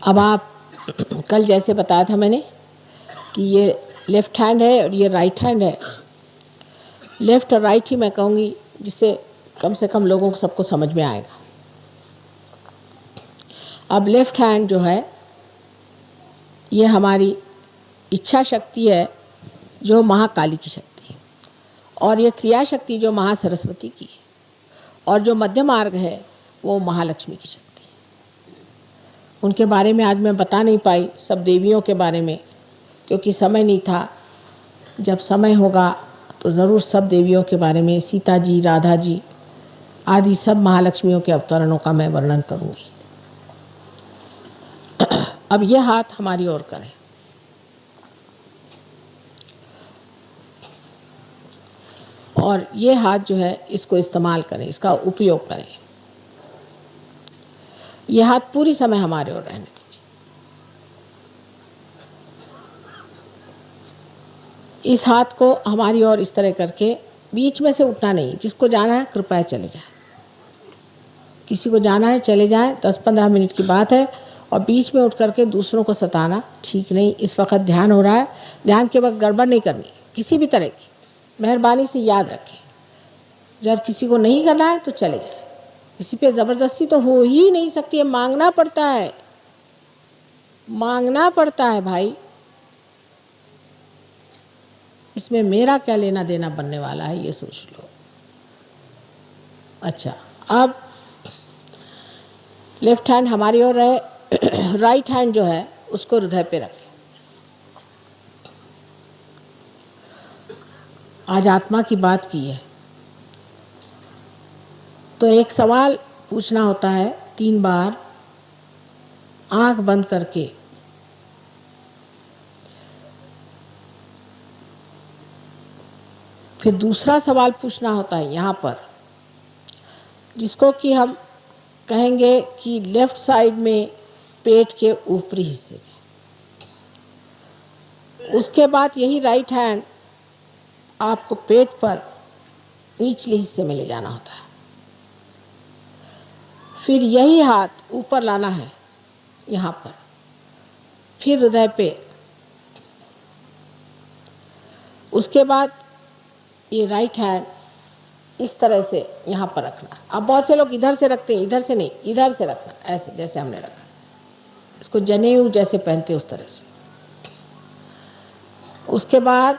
अब आप कल जैसे बताया था मैंने कि ये लेफ्ट हैंड है और ये राइट हैंड है। लेफ्ट और राइट ही मैं कहूँगी, जिससे कम से कम लोगों को सबको समझ में आएगा। अब लेफ्ट हैंड जो है ये हमारी इच्छा शक्ति है, जो महाकाली की शक्ति है, और ये क्रिया शक्ति जो महासरस्वती की है, और जो मध्य मार्ग है वो महालक्ष्मी की शक्ति है। उनके बारे में आज मैं बता नहीं पाई, सब देवियों के बारे में, क्योंकि समय नहीं था। जब समय होगा तो ज़रूर सब देवियों के बारे में, सीता जी, राधा जी आदि सब महालक्ष्मियों के अवतरणों का मैं वर्णन करूंगी। अब यह हाथ हमारी ओर करें और ये हाथ जो है इसको इस्तेमाल करें, इसका उपयोग करें। यह हाथ पूरी समय हमारे ओर रहने दीजिए। इस हाथ को हमारी ओर इस तरह करके बीच में से उठना नहीं। जिसको जाना है कृपया चले जाए, किसी को जाना है चले जाए, 10-15 मिनट की बात है। और बीच में उठ करके दूसरों को सताना ठीक नहीं। इस वक्त ध्यान हो रहा है, ध्यान के वक्त गड़बड़ नहीं करनी किसी भी तरह की। मेहरबानी से याद रखें, जब किसी को नहीं करना है तो चले जाए। किसी पे ज़बरदस्ती तो हो ही नहीं सकती है, मांगना पड़ता है, मांगना पड़ता है भाई। इसमें मेरा क्या लेना देना बनने वाला है, ये सोच लो। अच्छा, अब लेफ्ट हैंड हमारी ओर रहे, राइट हैंड जो है उसको हृदय पे रखें। आज आत्मा की बात की है तो एक सवाल पूछना होता है 3 बार आंख बंद करके। फिर दूसरा सवाल पूछना होता है यहाँ पर, जिसको कि हम कहेंगे कि लेफ्ट साइड में पेट के ऊपरी हिस्से में। उसके बाद यही राइट हैंड आपको पेट पर निचले हिस्से में ले जाना होता है। फिर यही हाथ ऊपर लाना है यहाँ पर, फिर हृदय पे। उसके बाद ये राइट हैंड इस तरह से यहाँ पर रखना। अब बहुत से लोग इधर से रखते हैं, इधर से नहीं, इधर से रखना, ऐसे जैसे हमने रखा। इसको जनेऊ जैसे पहनते उस तरह से। उसके बाद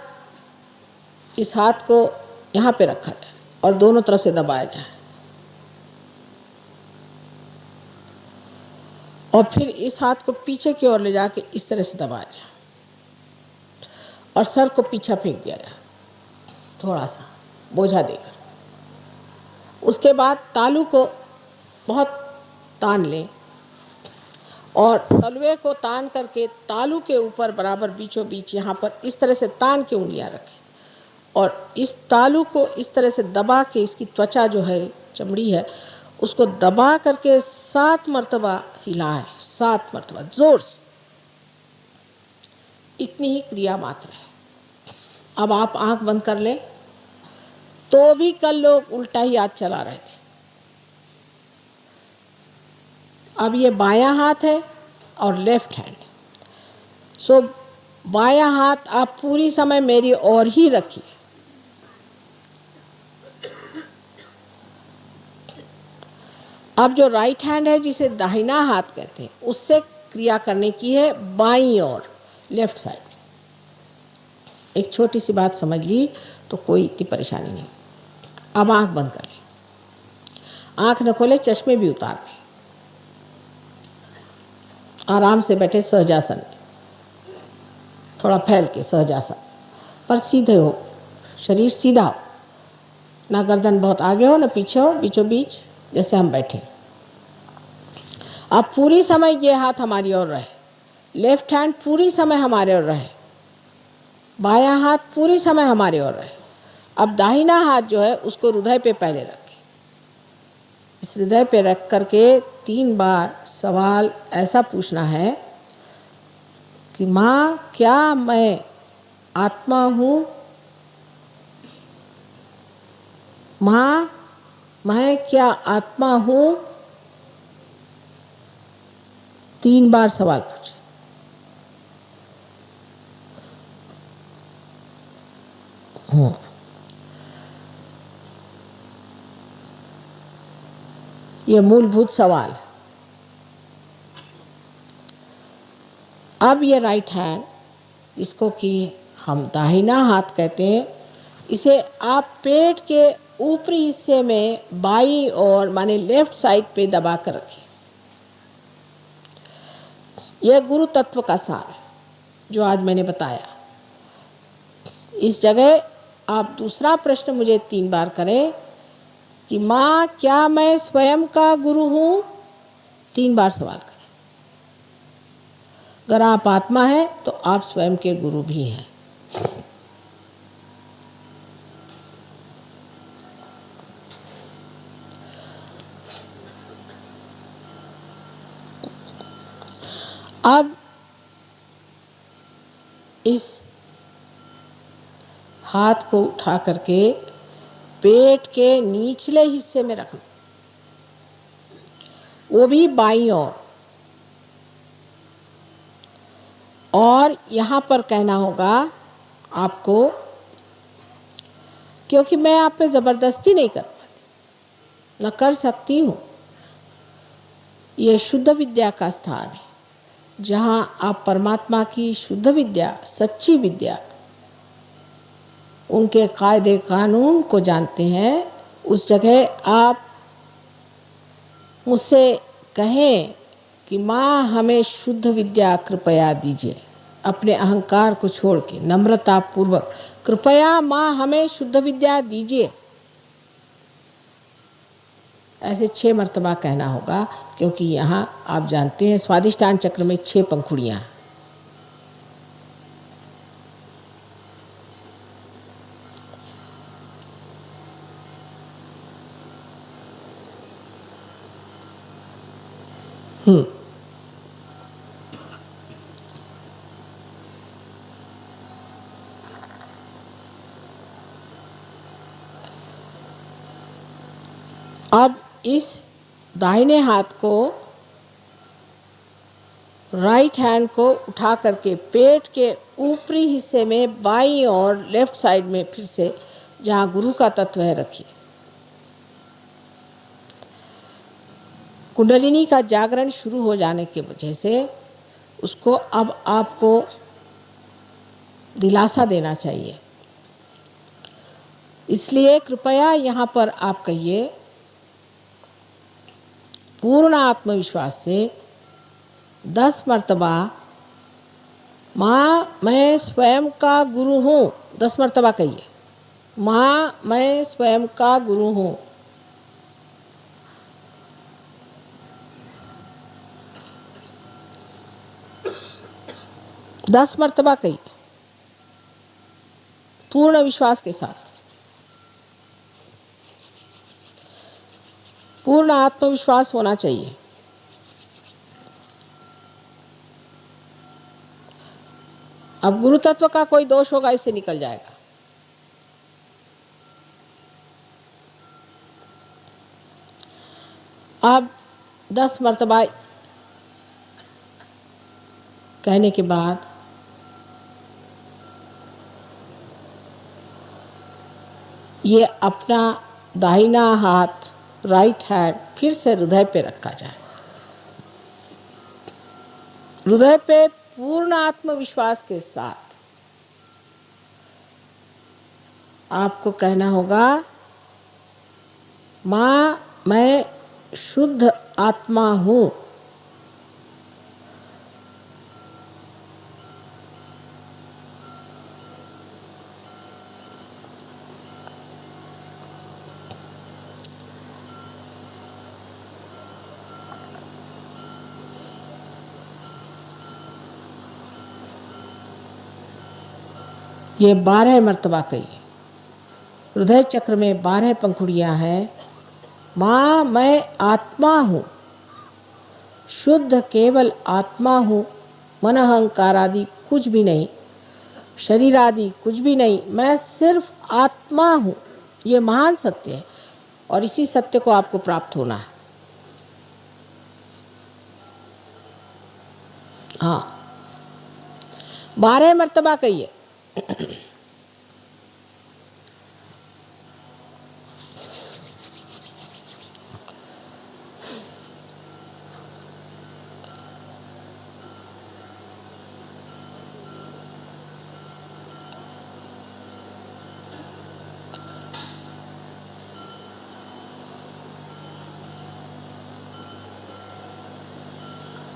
इस हाथ को यहाँ पे रखा जाए और दोनों तरफ से दबाया जाए, और फिर इस हाथ को पीछे की ओर ले जाके इस तरह से दबाया जाए और सर को पीछे फेंक दिया जाए, थोड़ा सा बोझा देकर। उसके बाद तालू को बहुत तान लें और तलवे को तान करके तालू के ऊपर बराबर बीचों बीच यहाँ पर इस तरह से तान के उंगलियां रखें, और इस तालू को इस तरह से दबा के, इसकी त्वचा जो है, चमड़ी है, उसको दबा करके 7 मरतबा हिलाएं, 7 मरतबा जोर से। इतनी ही क्रिया मात्र है। अब आप आंख बंद कर लें। तो भी कल लोग उल्टा ही हाथ चला रहे थे। अब ये बायां हाथ है और लेफ्ट हैंड। सो बायां हाथ आप पूरी समय मेरी ओर ही रखिए। अब जो राइट हैंड है, जिसे दाहिना हाथ कहते हैं, उससे क्रिया करने की है बाईं ओर, लेफ्ट साइड। एक छोटी सी बात समझ ली तो कोई इतनी परेशानी नहीं। अब आंख बंद कर लें, आंख न खोले, चश्मे भी उतार लें। आराम से बैठे सहजासन, थोड़ा फैल के सहजासन पर सीधे हो, शरीर सीधा हो, ना गर्दन बहुत आगे हो ना पीछे हो, बीचों बीच जैसे हम बैठे। अब पूरी समय ये हाथ हमारी ओर रहे, लेफ्ट हैंड पूरी समय हमारे ओर रहे, बायां हाथ पूरी समय हमारे ओर रहे। अब दाहिना हाथ जो है उसको हृदय पे पहले रखें। इस हृदय पे रख करके 3 बार सवाल ऐसा पूछना है कि माँ, क्या मैं आत्मा हूँ? माँ, मैं क्या आत्मा हूँ? 3 बार सवाल पूछे। ये मूलभूत सवाल। अब ये राइट हैंड, इसको कि हम दाहिना हाथ कहते हैं, इसे आप पेट के ऊपरी हिस्से में बाईं ओर माने लेफ्ट साइड पे दबा कर रखिए। यह गुरु तत्व का सार है जो आज मैंने बताया। इस जगह आप दूसरा प्रश्न मुझे 3 बार करें कि माँ क्या मैं स्वयं का गुरु हूं? 3 बार सवाल करें। अगर आप आत्मा हैं तो आप स्वयं के गुरु भी हैं। अब इस हाथ को उठा करके पेट के निचले हिस्से में रखना, वो भी बाईं ओर। और यहाँ पर कहना होगा आपको, क्योंकि मैं आप पे जबरदस्ती नहीं कर पाती, न कर सकती हूँ। ये शुद्ध विद्या का स्थान है जहाँ आप परमात्मा की शुद्ध विद्या, सच्ची विद्या, उनके कायदे कानून को जानते हैं। उस जगह आप मुझसे कहें कि माँ हमें शुद्ध विद्या कृपया दीजिए, अपने अहंकार को छोड़ के नम्रता पूर्वक, कृपया माँ हमें शुद्ध विद्या दीजिए। ऐसे 6 मर्तबा कहना होगा, क्योंकि यहाँ आप जानते हैं स्वादिष्टान चक्र में 6 पंखुड़ियाँ। अब इस दाहिने हाथ को, राइट हैंड को उठा करके पेट के ऊपरी हिस्से में बाईं और लेफ्ट साइड में फिर से जहाँ गुरु का तत्व है रखिए। कुंडलिनी का जागरण शुरू हो जाने की वजह से उसको अब आपको दिलासा देना चाहिए। इसलिए कृपया यहाँ पर आप कहिए पूर्ण आत्मविश्वास से 10 मर्तबा, माँ मैं स्वयं का गुरु हूँ। 10 मर्तबा कहिए, माँ मैं स्वयं का गुरु हूँ। दस मर्तबा कहिए पूर्ण विश्वास के साथ, पूर्ण आत्मविश्वास होना चाहिए। अब गुरु तत्व का कोई दोष होगा, इससे निकल जाएगा। अब 10 मर्तबा कहने के बाद ये अपना दाहिना हाथ, राइट हैंड फिर से हृदय पे रखा जाए। हृदय पे पूर्ण आत्मविश्वास के साथ आपको कहना होगा, माँ मैं शुद्ध आत्मा हूँ। ये 12 मर्तबा कहिए। हृदय चक्र में 12 पंखुड़ियाँ हैं। माँ मैं आत्मा हूँ, शुद्ध केवल आत्मा हूँ। मन अहंकार आदि कुछ भी नहीं, शरीर आदि कुछ भी नहीं, मैं सिर्फ आत्मा हूँ। ये महान सत्य है और इसी सत्य को आपको प्राप्त होना है। हाँ, 12 मर्तबा कहिए।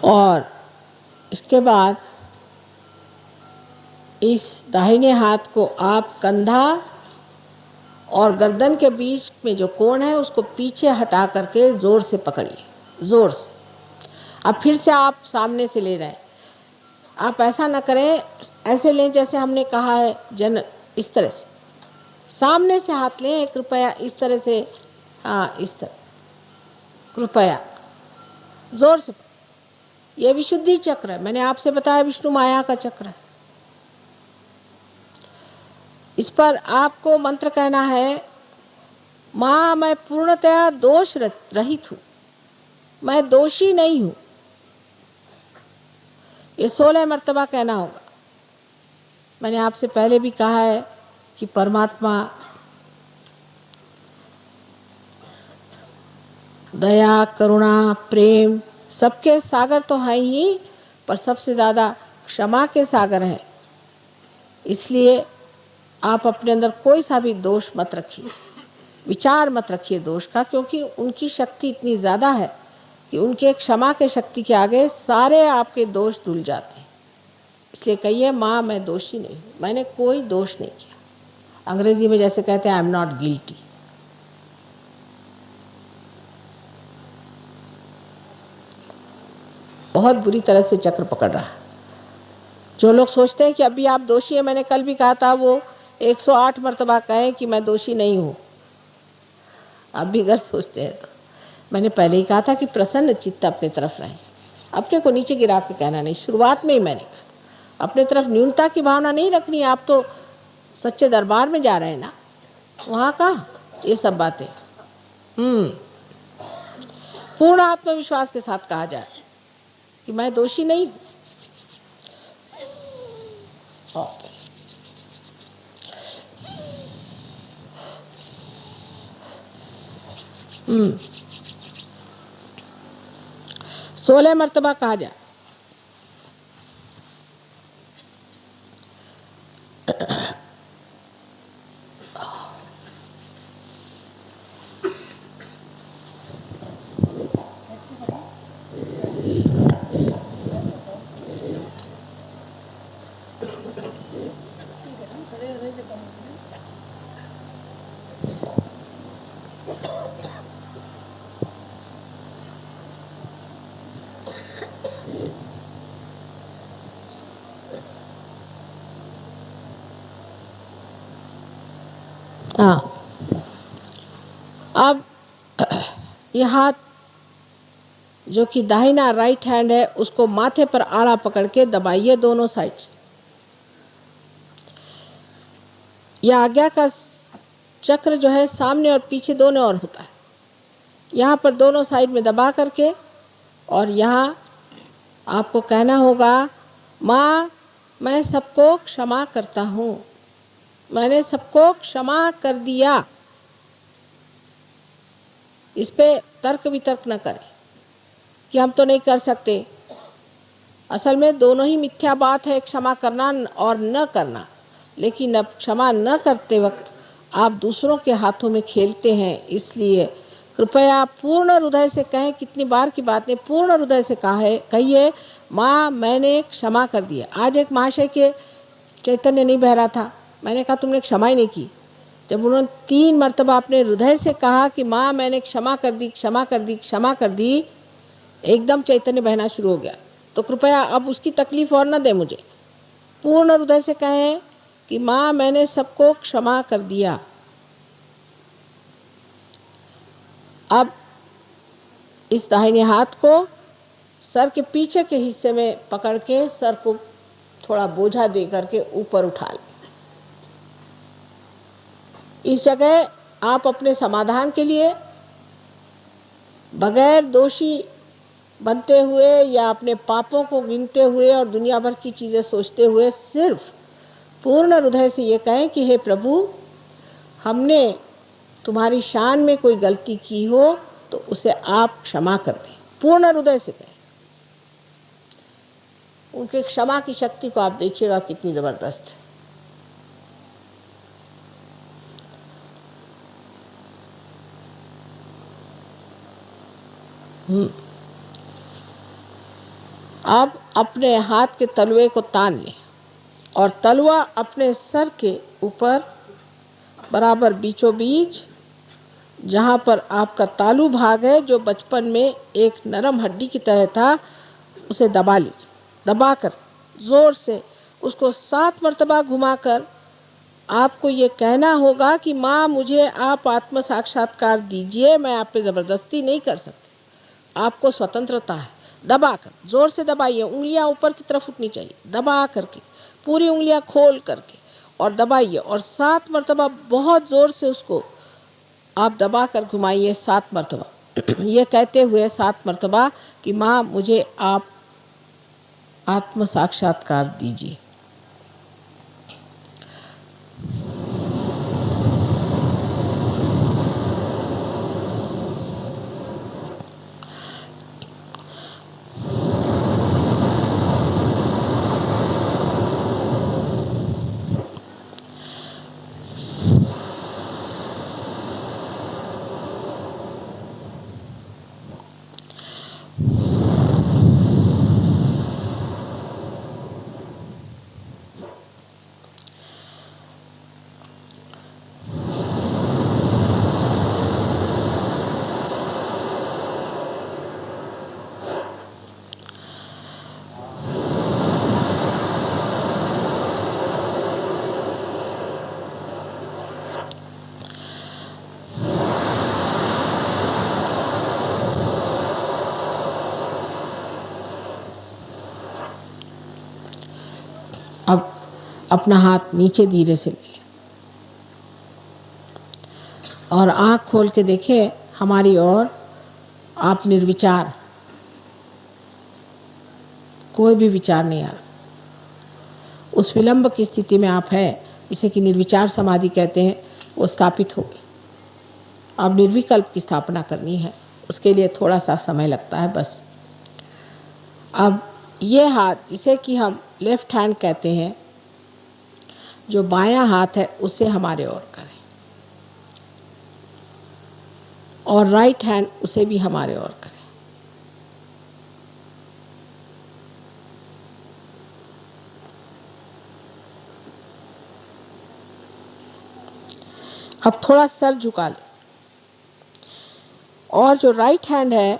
और इसके बाद इस दाहिने हाथ को आप कंधा और गर्दन के बीच में जो कोण है उसको पीछे हटा करके जोर से पकड़िए, जोर से। अब फिर से आप सामने से ले रहे हैं। आप ऐसा ना करें, ऐसे लें जैसे हमने कहा है, इस तरह से सामने से हाथ लें कृपया, इस तरह से। हाँ, इस तरह कृपया जोर से। ये विशुद्धि चक्र है, मैंने आपसे बताया विष्णु माया का चक्र है। इस पर आपको मंत्र कहना है, माँ मैं पूर्णतया दोष रहित हूं, मैं दोषी नहीं हूं। ये 16 मर्तबा कहना होगा। मैंने आपसे पहले भी कहा है कि परमात्मा दया, करुणा, प्रेम सबके सागर तो हैं ही, पर सबसे ज़्यादा क्षमा के सागर हैं। इसलिए आप अपने अंदर कोई सा भी दोष मत रखिए, विचार मत रखिए दोष का, क्योंकि उनकी शक्ति इतनी ज़्यादा है कि उनके क्षमा के शक्ति के आगे सारे आपके दोष धुल जाते हैं। इसलिए कहिए, माँ मैं दोषी नहीं हूँ, मैंने कोई दोष नहीं किया। अंग्रेजी में जैसे कहते हैं, आई एम नॉट गिल्टी। बहुत बुरी तरह से चक्र पकड़ रहा है। जो लोग सोचते हैं कि अभी आप दोषी हैं, मैंने कल भी कहा था, वो 108 मर्तबा कहें कि मैं दोषी नहीं हूँ। आप भी अगर सोचते हैं तो मैंने पहले ही कहा था कि प्रसन्न चित्त अपने तरफ रहे, अपने को नीचे गिरा के कहना नहीं। शुरुआत में ही मैंने कहा, अपने तरफ न्यूनता की भावना नहीं रखनी। आप तो सच्चे दरबार में जा रहे हैं ना, वहाँ कहाँ ये सब बातें। पूर्ण आत्मविश्वास के साथ कहा जाए कि मैं दोषी नहीं हूँ। हम्म, 16 मर्तबा कहा जाए। हाँ, अब ये हाथ जो कि दाहिना राइट हैंड है, उसको माथे पर आड़ा पकड़ के दबाइए दोनों साइड से। यह आज्ञा का चक्र जो है सामने और पीछे दोनों ओर होता है। यहाँ पर दोनों साइड में दबा करके, और यहाँ आपको कहना होगा, माँ मैं सबको क्षमा करता हूँ, मैंने सबको क्षमा कर दिया। इस पे तर्क वितर्क न करें कि हम तो नहीं कर सकते। असल में दोनों ही मिथ्या बात है, क्षमा करना और न करना। लेकिन अब क्षमा न करते वक्त आप दूसरों के हाथों में खेलते हैं। इसलिए कृपया पूर्ण हृदय से कहें, कितनी बार की बात है, पूर्ण हृदय से कहिए, माँ मैंने क्षमा कर दिया। आज एक महाशय के चैतन्य नहीं बह रहा था, मैंने कहा तुमने क्षमा ही नहीं की। जब उन्होंने 3 मर्तबा अपने हृदय से कहा कि माँ मैंने क्षमा कर दी, क्षमा कर दी, क्षमा कर दी, एकदम चैतन्य बहना शुरू हो गया। तो कृपया अब उसकी तकलीफ और न दे मुझे। पूर्ण हृदय से कहें कि माँ मैंने सबको क्षमा कर दिया। अब इस दाहिने हाथ को सर के पीछे के हिस्से में पकड़ के सर को थोड़ा बोझा दे करके ऊपर उठा लें। इस जगह आप अपने समाधान के लिए बगैर दोषी बनते हुए या अपने पापों को गिनते हुए और दुनिया भर की चीज़ें सोचते हुए सिर्फ पूर्ण हृदय से ये कहें कि हे प्रभु, हमने तुम्हारी शान में कोई गलती की हो तो उसे आप क्षमा कर दें। पूर्ण हृदय से कहें। उनके क्षमा की शक्ति को आप देखिएगा कितनी जबरदस्त है। अब अपने हाथ के तलवे को तान लें और तलवा अपने सर के ऊपर बराबर बीचों बीच, जहाँ पर आपका तालू भाग है जो बचपन में एक नरम हड्डी की तरह था, उसे दबा लीजिए। दबाकर जोर से उसको 7 मर्तबा घुमाकर आपको ये कहना होगा कि माँ, मुझे आप आत्म साक्षात्कार दीजिए, मैं आप पे ज़बरदस्ती नहीं कर सकती, आपको स्वतंत्रता है। दबाकर जोर से दबाइए, उंगलियां ऊपर की तरफ उठनी चाहिए, दबा करके पूरी उंगलियां खोल करके और दबाइए और 7 मर्तबा बहुत जोर से उसको आप दबा कर घुमाइए 7 मर्तबा। ये कहते हुए 7 मर्तबा कि माँ, मुझे आप आत्म साक्षात्कार दीजिए। अब अपना हाथ नीचे धीरे से ले और आँख खोल के देखें हमारी ओर। आप निर्विचार, कोई भी विचार नहीं आ रहा, उस विलंब की स्थिति में आप हैं, इसे कि निर्विचार समाधि कहते हैं, वो स्थापित होगी। अब निर्विकल्प की स्थापना करनी है, उसके लिए थोड़ा सा समय लगता है बस। अब ये हाथ, जिसे कि हम लेफ्ट हैंड कहते हैं, जो बायां हाथ है उसे हमारे ओर करें और राइट हैंड उसे भी हमारे ओर करें। अब थोड़ा सर झुका लें और जो राइट हैंड है,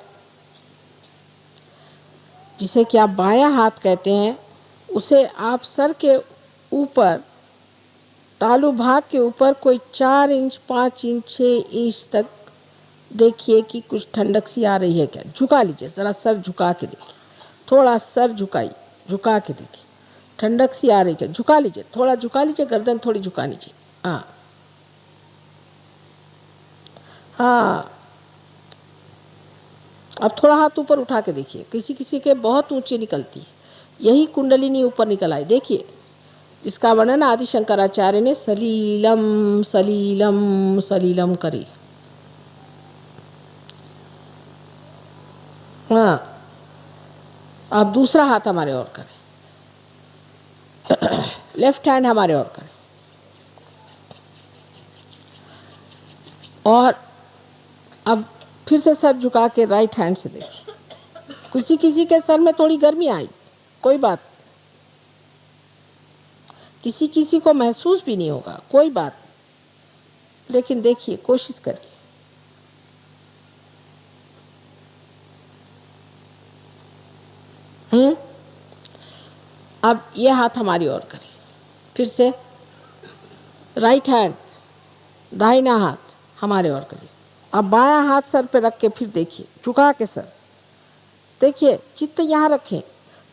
जिसे कि आप बायां हाथ कहते हैं, उसे आप सर के ऊपर, तालू भाग के ऊपर कोई 4 इंच, 5 इंच, 6 इंच तक देखिए कि कुछ ठंडक सी आ रही है क्या। झुका लीजिए, ज़रा सर झुका के देखिए, थोड़ा सर झुकाइए, झुका के देखिए ठंडक सी आ रही है। झुका लीजिए, थोड़ा झुका लीजिए, गर्दन थोड़ी झुका लीजिए। हाँ हाँ, अब थोड़ा हाथ ऊपर उठा के देखिए, किसी किसी के बहुत ऊंचे निकलती है, यही कुंडलिनी ऊपर निकल आई। देखिए, इसका वर्णन आदि शंकराचार्य ने सलीलम सलीलम सलीलम करी। हाँ, अब दूसरा हाथ हमारे ओर करें, लेफ्ट हैंड हमारे ओर करें और अब फिर से सर झुका के राइट हैंड से देखिए। किसी किसी के सर में थोड़ी गर्मी आई, कोई बात, किसी किसी को महसूस भी नहीं होगा, कोई बात, लेकिन देखिए, कोशिश करिए। अब ये हाथ हमारी ओर करें, फिर से राइट हैंड, दाहिना हाथ हमारे ओर करिए। अब बायां हाथ सर पे रख के फिर देखिए, झुका के सर देखिए, चित्त यहाँ रखें,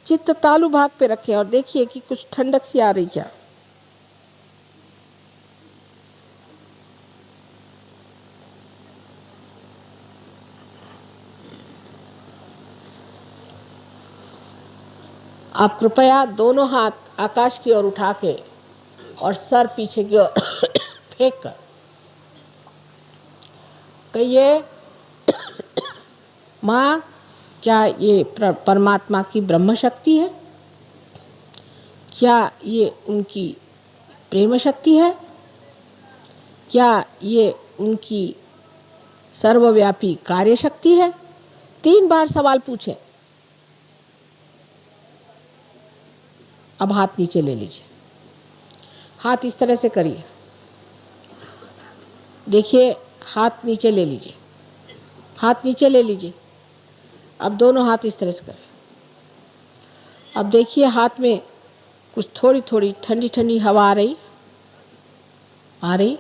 चित्त तालू भाग पे रखें और देखिए कि कुछ ठंडक सी आ रही क्या। आप कृपया दोनों हाथ आकाश की ओर उठा के और सर पीछे की ओर फेंक कर कहिए, माँ क्या ये परमात्मा की ब्रह्म शक्ति है? क्या ये उनकी प्रेम शक्ति है? क्या ये उनकी सर्वव्यापी कार्य शक्ति है? 3 बार सवाल पूछें। अब हाथ नीचे ले लीजिए, हाथ इस तरह से करिए, देखिए हाथ नीचे ले लीजिए, हाथ नीचे ले लीजिए। अब दोनों हाथ इस तरह से करें। अब देखिए हाथ में कुछ थोड़ी थोड़ी ठंडी ठंडी हवा आ रही, आ रही।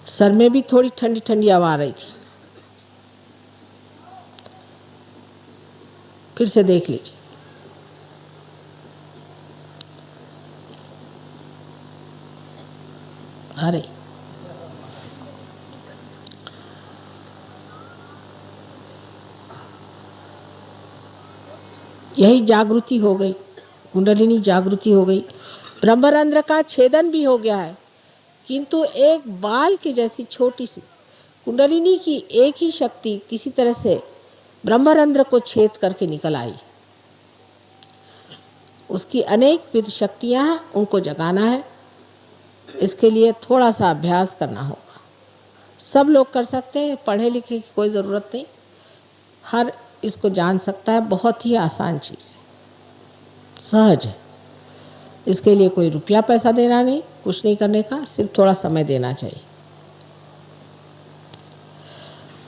सर में भी थोड़ी ठंडी ठंडी हवा आ रही थी। फिर से देख लीजिए। अरे यही जागृति हो गई, कुंडलिनी जागृति हो गई। ब्रह्मरंध्र का छेदन भी हो गया है, किंतु एक बाल की जैसी छोटी सी कुंडलिनी की एक ही शक्ति किसी तरह से ब्रह्मरंध्र को छेद करके निकल आई। उसकी अनेक विध शक्तियां हैं, उनको जगाना है। इसके लिए थोड़ा सा अभ्यास करना होगा। सब लोग कर सकते हैं, पढ़े लिखे की कोई ज़रूरत नहीं, हर इसको जान सकता है। बहुत ही आसान चीज़ है, सहज है। इसके लिए कोई रुपया पैसा देना नहीं, कुछ नहीं करने का, सिर्फ थोड़ा समय देना चाहिए।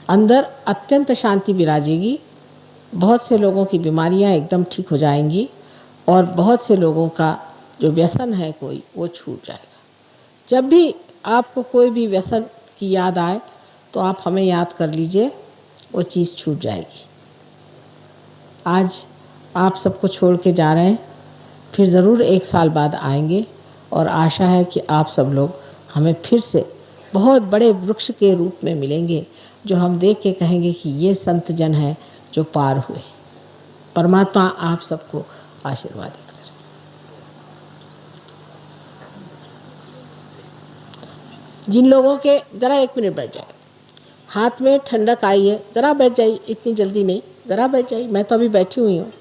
अंदर अत्यंत शांति विराजेगी। बहुत से लोगों की बीमारियां एकदम ठीक हो जाएंगी और बहुत से लोगों का जो व्यसन है कोई, वो छूट जाएगा। जब भी आपको कोई भी व्यसन की याद आए तो आप हमें याद कर लीजिए, वो चीज़ छूट जाएगी। आज आप सबको छोड़ के जा रहे हैं, फिर ज़रूर 1 साल बाद आएंगे और आशा है कि आप सब लोग हमें फिर से बहुत बड़े वृक्ष के रूप में मिलेंगे, जो हम देख के कहेंगे कि ये संत जन है जो पार हुए। परमात्मा आप सबको आशीर्वादित करे। जिन लोगों के, ज़रा 1 मिनट बैठ जाए, हाथ में ठंडक आई है, ज़रा बैठ जाइए, इतनी जल्दी नहीं, ज़रा बैठ जाइए, मैं तो अभी बैठी हुई हूँ।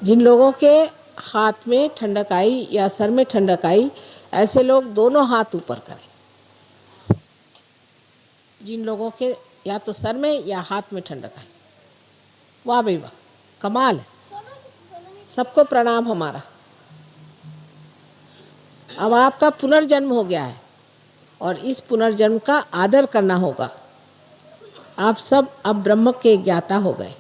जिन लोगों के हाथ में ठंडक आई या सर में ठंडक आई, ऐसे लोग दोनों हाथ ऊपर करें। जिन लोगों के या तो सर में या हाथ में ठंडक आई, वाह भाई वाह, कमाल है। सबको प्रणाम हमारा। अब आपका पुनर्जन्म हो गया है और इस पुनर्जन्म का आदर करना होगा। आप सब अब ब्रह्म के ज्ञाता हो गए।